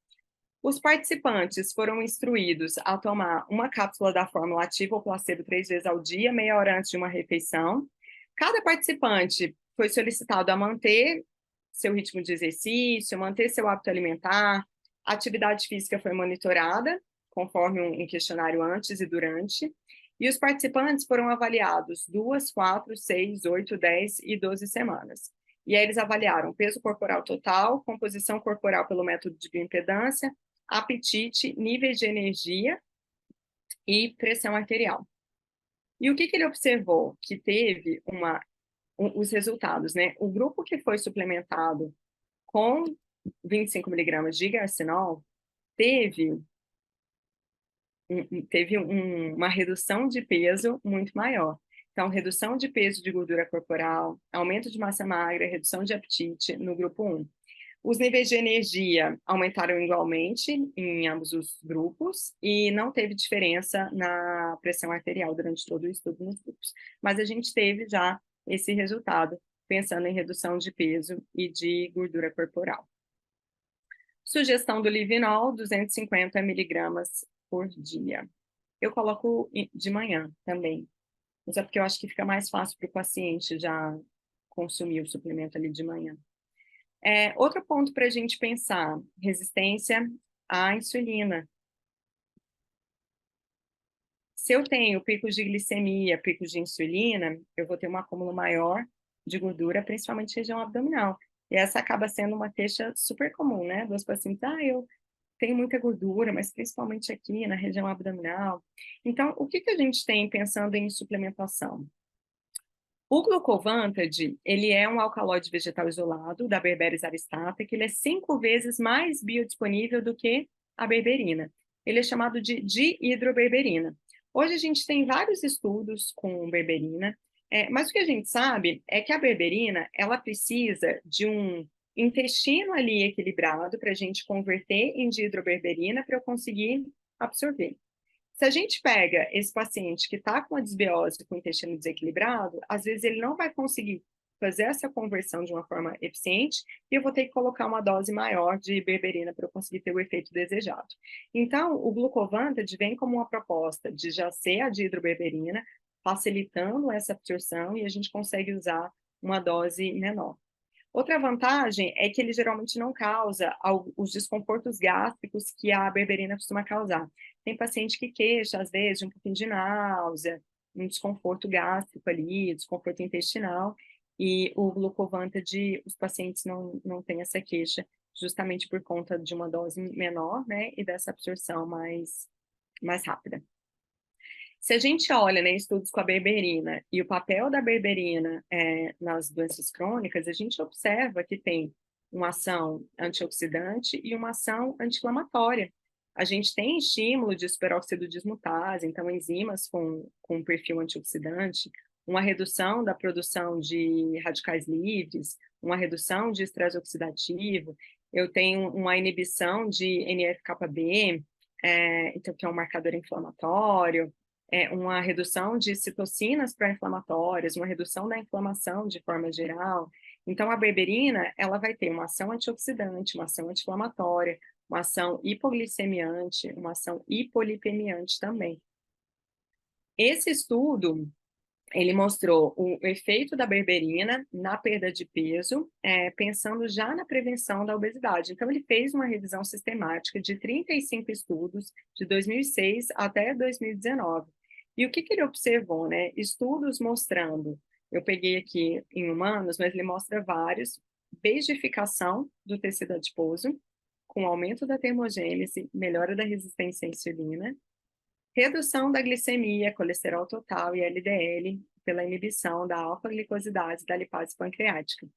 Speaker 1: Os participantes foram instruídos a tomar uma cápsula da fórmula ativa ou placebo 3 vezes ao dia, meia hora antes de uma refeição. Cada participante foi solicitado a manter seu ritmo de exercício, manter seu hábito alimentar, a atividade física foi monitorada, conforme um questionário antes e durante, e os participantes foram avaliados 2, 4, 6, 8, 10 e 12 semanas. E aí eles avaliaram peso corporal total, composição corporal pelo método de bioimpedância, apetite, níveis de energia e pressão arterial. E o que que ele observou? Que teve os resultados, né? O grupo que foi suplementado com 25 miligramas de garcinol teve uma redução de peso muito maior. Então, redução de peso de gordura corporal, aumento de massa magra, redução de apetite no grupo 1. Os níveis de energia aumentaram igualmente em ambos os grupos e não teve diferença na pressão arterial durante todo o estudo nos grupos. Mas a gente teve já esse resultado, pensando em redução de peso e de gordura corporal. Sugestão do Livinol, 250 miligramas por dia. Eu coloco de manhã também, mas é porque eu acho que fica mais fácil para o paciente já consumir o suplemento ali de manhã. Outro ponto para a gente pensar, resistência à insulina. Se eu tenho picos de glicemia, picos de insulina, eu vou ter um acúmulo maior de gordura, principalmente região abdominal. E essa acaba sendo uma queixa super comum, né? Dos pacientes, eu tenho muita gordura, mas principalmente aqui na região abdominal. Então, o que que a gente tem pensando em suplementação? O Glucovantage, ele é um alcaloide vegetal isolado da Berberis aristata, que ele é 5 vezes mais biodisponível do que a berberina. Ele é chamado de dihidroberberina. Hoje a gente tem vários estudos com berberina, mas o que a gente sabe é que a berberina, ela precisa de um intestino ali equilibrado para a gente converter em dihidroberberina para eu conseguir absorver. Se a gente pega esse paciente que está com a desbiose, com o intestino desequilibrado, às vezes ele não vai conseguir fazer essa conversão de uma forma eficiente e eu vou ter que colocar uma dose maior de berberina para eu conseguir ter o efeito desejado. Então, o Glucovantage vem como uma proposta de já ser a dihidroberberina, facilitando essa absorção e a gente consegue usar uma dose menor. Outra vantagem é que ele geralmente não causa os desconfortos gástricos que a berberina costuma causar. Tem paciente que queixa, às vezes, de um pouquinho de náusea, um desconforto gástrico ali, desconforto intestinal, e o Glucovantage, os pacientes não têm essa queixa, justamente por conta de uma dose menor, né, e dessa absorção mais rápida. Se a gente olha, né, estudos com a berberina e o papel da berberina nas doenças crônicas, a gente observa que tem uma ação antioxidante e uma ação anti-inflamatória. A gente tem estímulo de superóxido dismutase, então enzimas com perfil antioxidante, uma redução da produção de radicais livres, uma redução de estresse oxidativo, eu tenho uma inibição de NF-κB, então, que é um marcador inflamatório, uma redução de citocinas pró-inflamatórias, uma redução da inflamação de forma geral. Então, a berberina, ela vai ter uma ação antioxidante, uma ação anti-inflamatória, uma ação hipoglicemiante, uma ação hipolipemiante também. Esse estudo, ele mostrou o efeito da berberina na perda de peso, pensando já na prevenção da obesidade. Então, ele fez uma revisão sistemática de 35 estudos, de 2006 até 2019. E o que ele observou, né? Estudos mostrando, eu peguei aqui em humanos, mas ele mostra vários, beijificação do tecido adiposo, com aumento da termogênese, melhora da resistência à insulina, redução da glicemia, colesterol total e LDL pela inibição da alfa-glicosidase da lipase pancreática.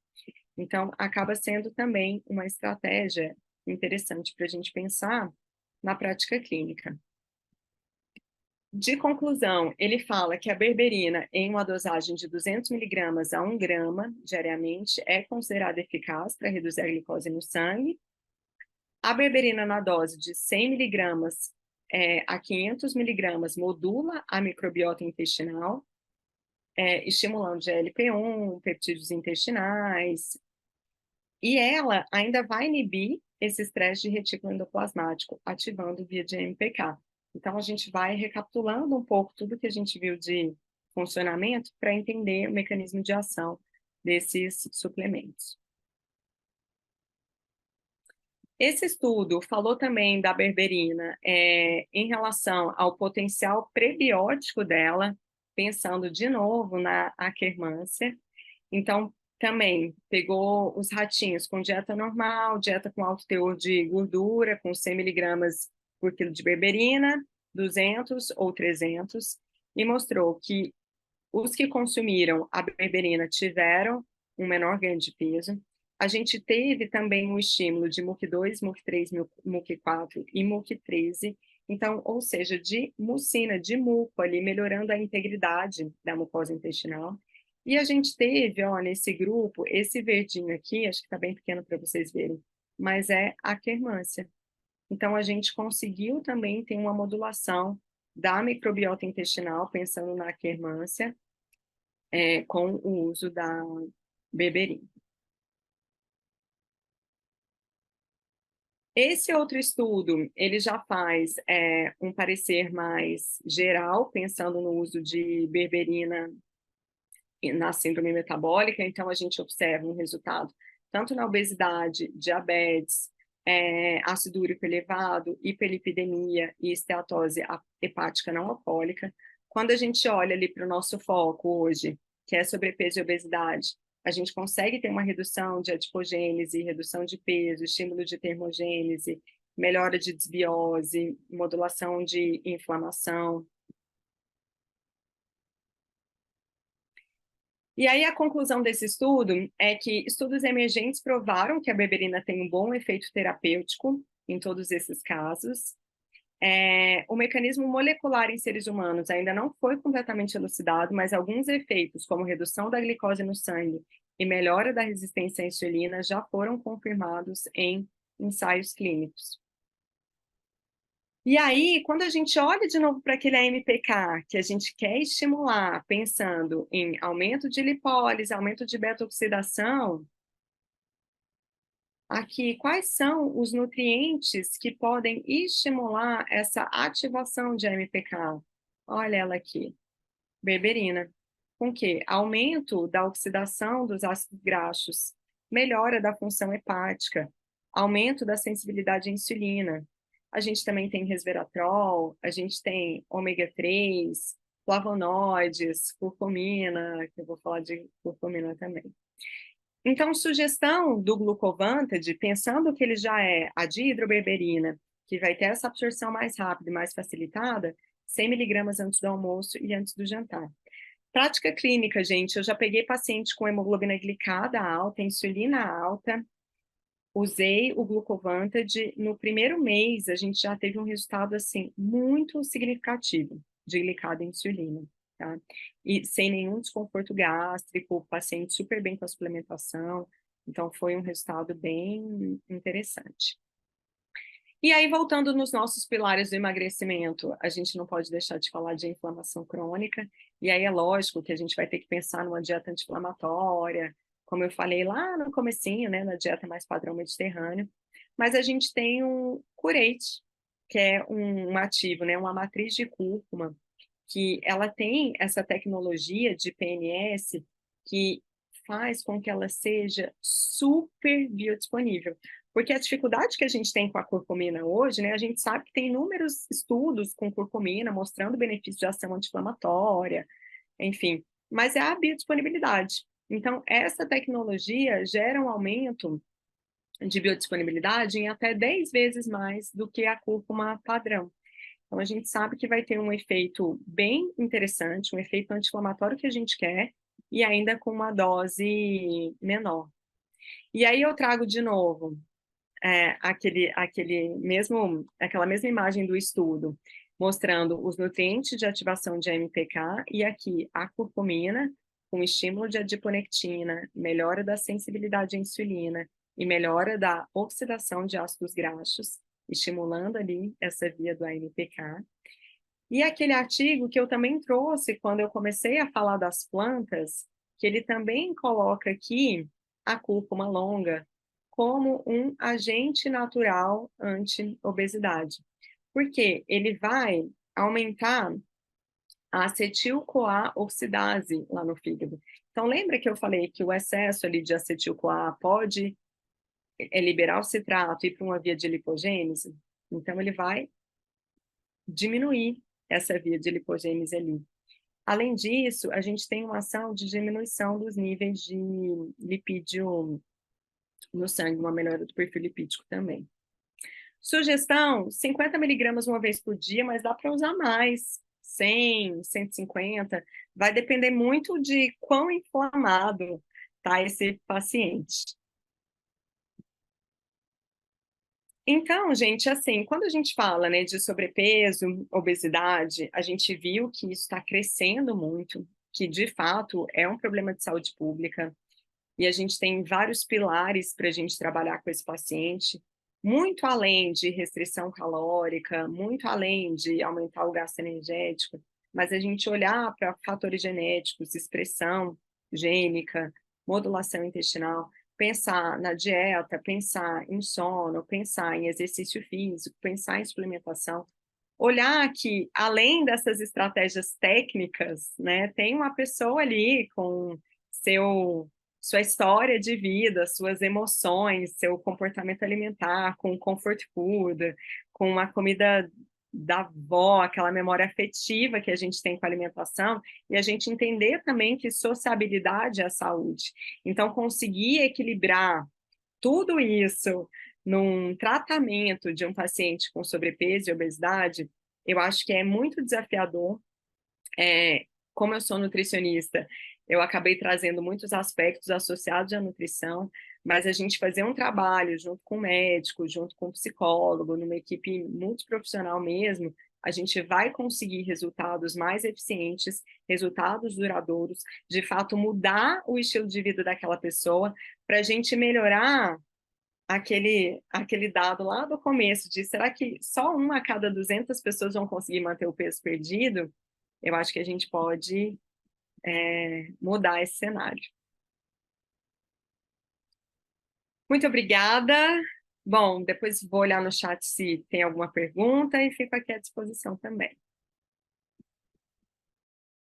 Speaker 1: Então, acaba sendo também uma estratégia interessante para a gente pensar na prática clínica. De conclusão, ele fala que a berberina, em uma dosagem de 200 miligramas a 1 grama diariamente, é considerada eficaz para reduzir a glicose no sangue. A berberina na dose de 100 miligramas a 500 miligramas modula a microbiota intestinal, estimulando GLP-1, peptídeos intestinais, e ela ainda vai inibir esse estresse de retículo endoplasmático, ativando via de MPK. Então, a gente vai recapitulando um pouco tudo que a gente viu de funcionamento para entender o mecanismo de ação desses suplementos. Esse estudo falou também da berberina em relação ao potencial prebiótico dela, pensando de novo na Akkermansia. Então, também pegou os ratinhos com dieta normal, dieta com alto teor de gordura, com 100 miligramas por quilo de berberina, 200 ou 300, e mostrou que os que consumiram a berberina tiveram um menor ganho de peso. A gente teve também um estímulo de MUC2, MUC3, MUC4 e MUC13, então, ou seja, de mucina, de muco ali, melhorando a integridade da mucosa intestinal. E a gente teve, ó, nesse grupo, esse verdinho aqui, acho que está bem pequeno para vocês verem, mas é a Akkermansia. Então, a gente conseguiu também ter uma modulação da microbiota intestinal, pensando na Akkermansia, com o uso da berberina. Esse outro estudo, ele já faz um parecer mais geral, pensando no uso de berberina na síndrome metabólica, então a gente observa um resultado tanto na obesidade, diabetes, ácido úrico elevado, hiperlipidemia e esteatose hepática não alcoólica. Quando a gente olha ali para o nosso foco hoje, que é sobrepeso e obesidade, a gente consegue ter uma redução de adipogênese, redução de peso, estímulo de termogênese, melhora de desbiose, modulação de inflamação. E aí a conclusão desse estudo é que estudos emergentes provaram que a berberina tem um bom efeito terapêutico em todos esses casos. O mecanismo molecular em seres humanos ainda não foi completamente elucidado, mas alguns efeitos, como redução da glicose no sangue e melhora da resistência à insulina, já foram confirmados em ensaios clínicos. E aí, quando a gente olha de novo para aquele AMPK, que a gente quer estimular, pensando em aumento de lipólise, aumento de beta-oxidação, aqui, quais são os nutrientes que podem estimular essa ativação de AMPK? Olha ela aqui, berberina. Com que? Aumento da oxidação dos ácidos graxos, melhora da função hepática, aumento da sensibilidade à insulina. A gente também tem resveratrol, a gente tem ômega 3, flavonoides, curcumina, que eu vou falar de curcumina também. Então, sugestão do Glucovantage, pensando que ele já é a dihidroberberina, que vai ter essa absorção mais rápida e mais facilitada, 100 miligramas antes do almoço e antes do jantar. Prática clínica, gente, eu já peguei paciente com hemoglobina glicada alta, insulina alta, usei o Glucovantage, no primeiro mês a gente já teve um resultado, assim, muito significativo de glicada e insulina, tá? E sem nenhum desconforto gástrico, o paciente super bem com a suplementação, então foi um resultado bem interessante. E aí, voltando nos nossos pilares do emagrecimento, a gente não pode deixar de falar de inflamação crônica, e aí é lógico que a gente vai ter que pensar numa dieta anti-inflamatória, como eu falei lá no comecinho, né, na dieta mais padrão mediterrâneo, mas a gente tem um curete, que é um ativo, né, uma matriz de cúrcuma, que ela tem essa tecnologia de PNS que faz com que ela seja super biodisponível. Porque a dificuldade que a gente tem com a curcumina hoje, né, a gente sabe que tem inúmeros estudos com curcumina mostrando benefícios de ação anti-inflamatória, enfim, mas é a biodisponibilidade. Então, essa tecnologia gera um aumento de biodisponibilidade em até 10 vezes mais do que a cúrcuma padrão. Então, a gente sabe que vai ter um efeito bem interessante, um efeito anti-inflamatório que a gente quer, e ainda com uma dose menor. E aí eu trago de novo aquela mesma imagem do estudo, mostrando os nutrientes de ativação de AMPK, e aqui a curcumina, com estímulo de adiponectina, melhora da sensibilidade à insulina e melhora da oxidação de ácidos graxos, estimulando ali essa via do AMPK. E aquele artigo que eu também trouxe quando eu comecei a falar das plantas, que ele também coloca aqui a cúrcuma longa como um agente natural anti-obesidade. Porque ele vai aumentar a acetil-CoA oxidase lá no fígado. Então, lembra que eu falei que o excesso ali de acetil-CoA pode liberar o citrato e ir para uma via de lipogênese? Então, ele vai diminuir essa via de lipogênese ali. Além disso, a gente tem uma ação de diminuição dos níveis de lipídio no sangue, uma melhora do perfil lipídico também. Sugestão, 50 miligramas uma vez por dia, mas dá para usar mais, 100, 150, vai depender muito de quão inflamado está esse paciente. Então, gente, assim, quando a gente fala, né, de sobrepeso, obesidade, a gente viu que isso está crescendo muito, que de fato é um problema de saúde pública, e a gente tem vários pilares para a gente trabalhar com esse paciente, muito além de restrição calórica, muito além de aumentar o gasto energético, mas a gente olhar para fatores genéticos, expressão gênica, modulação intestinal, pensar na dieta, pensar em sono, pensar em exercício físico, pensar em suplementação, olhar que, além dessas estratégias técnicas, né, tem uma pessoa ali com sua história de vida, suas emoções, seu comportamento alimentar, com comfort food, com uma comida da avó, aquela memória afetiva que a gente tem com a alimentação, e a gente entender também que sociabilidade é saúde. Então, conseguir equilibrar tudo isso num tratamento de um paciente com sobrepeso e obesidade, eu acho que é muito desafiador. Como eu sou nutricionista, eu acabei trazendo muitos aspectos associados à nutrição, mas a gente fazer um trabalho junto com o médico, junto com o psicólogo, numa equipe multiprofissional mesmo, a gente vai conseguir resultados mais eficientes, resultados duradouros, de fato mudar o estilo de vida daquela pessoa, para a gente melhorar aquele dado lá do começo de será que só uma a cada 200 pessoas vão conseguir manter o peso perdido? Eu acho que a gente pode mudar esse cenário. Muito obrigada. Bom, depois vou olhar no chat se tem alguma pergunta e fico aqui à disposição também.